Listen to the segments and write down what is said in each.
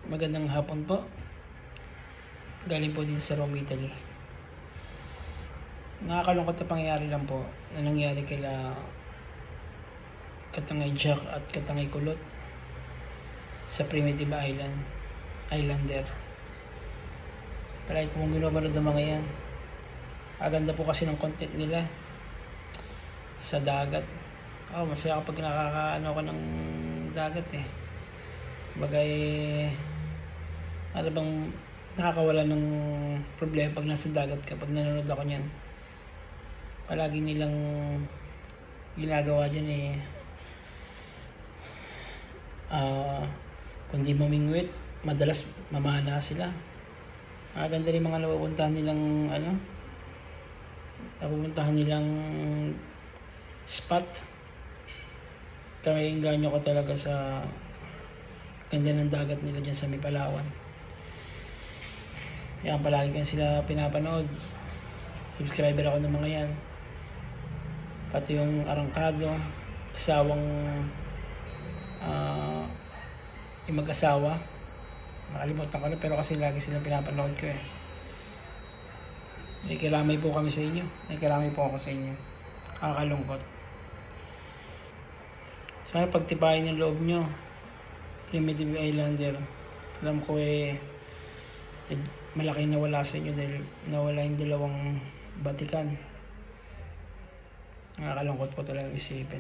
Magandang hapon po. Galing po din sa Rome, Italy. Nakakalungkot na pangyayari lang po na nangyari kila Katangay Jack at Katangay Kulot sa Primitive Islander. Palagi ko mong binabanood ng mga yan. Aganda po kasi ng content nila sa dagat. Masaya kapag nakakaano ko ng dagat eh. Bagay, ano bang nakakawala ng problema pag nasa dagat kapag nanonood ako niyan. Palagi nilang ginagawa dyan eh. Kung di mamingwit, madalas mamana sila. Maganda rin mga napupuntahan nilang spot. Kaya ganyo ko talaga sa ganda ng dagat nila dyan sa may Palawan. Yan, palagi ko sila pinapanood. Subscriber ako ng mga yan. Pati yung Arangkado, asawang yung mag-asawa. Nakalimutan ko na pero kasi lagi silang pinapanood ko eh. Nakikiramay po kami sa inyo. Nakikiramay po ako sa inyo. Nakakalungkot. Sana pagtibayin yung loob nyo. Primitive Islander. Alam ko malaki nawala sa inyo dahil nawala yung dalawang batikan. Nakakalungkot po talagang isipin.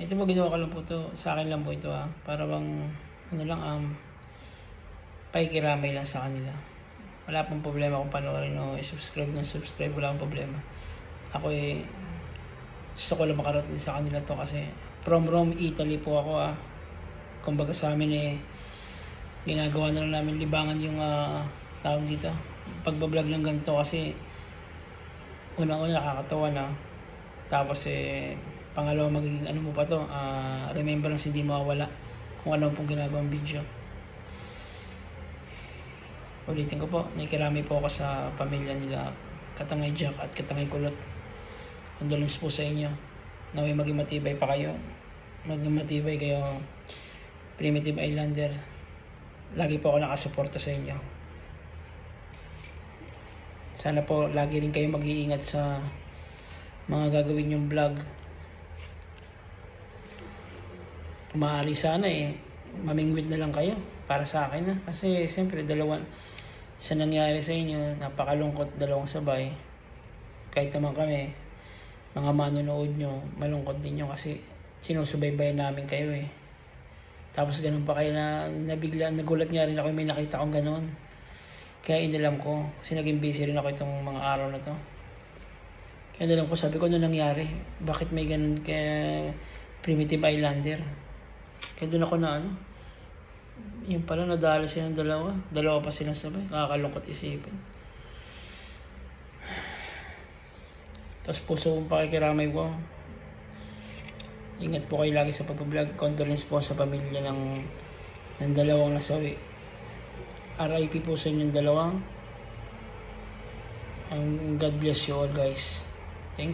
Ito po ginawa ko lang po ito. Sa akin lang po ito para bang pakikiramay lang sa kanila. Wala pong problema kung panoorin o subscribe. Wala pong problema. Ako gusto ko lang makarating sa kanila to kasi from Rome, Italy po ako Kumbaga sa amin ginagawa na lang namin libangan yung tawag dito. Pagbablog ng ganito kasi unang-una nakakatawa na. Tapos pangalawa magiging mo pa to, remembrance hindi mawawala kung ano pong ginagawang video. Ulitin ko po, nakikirami po ako sa pamilya nila Katangay Jack at Katangay Kulot. Condolence po sa inyo. Naway maging matibay pa kayo. Maging matibay kayo, Primitive Islander. Lagi po ako nakasuporta sa inyo. Sana po lagi rin kayo mag-iingat sa mga gagawin yung vlog. Maaari sana mamingwit na lang kayo para sa akin kasi siyempre sa nangyari sa inyo, napakalungkot, dalawang sabay. Kahit naman kami mga manonood nyo, malungkot din nyo kasi sinusubaybayan namin kayo Tapos ganun pa kayo nabigla, nagulat nga rin ako, may nakita akong ganun. Kaya inalam ko, kasi naging busy rin ako itong mga araw na to. Kaya inalam ko, sabi ko ano nangyari? Bakit may ganun kaya Primitive Islander? Kaya doon ako yung pala nadala silang dalawa pa silang sabay. Nakakalungkot isipin. Tapos puso kong pakikiramay ko. Ingat po kayo lagi sa pag-vlog. Condolence po sa pamilya ng dalawang nasawi. RIP po sa inyong dalawang. God bless you all guys. Thank you.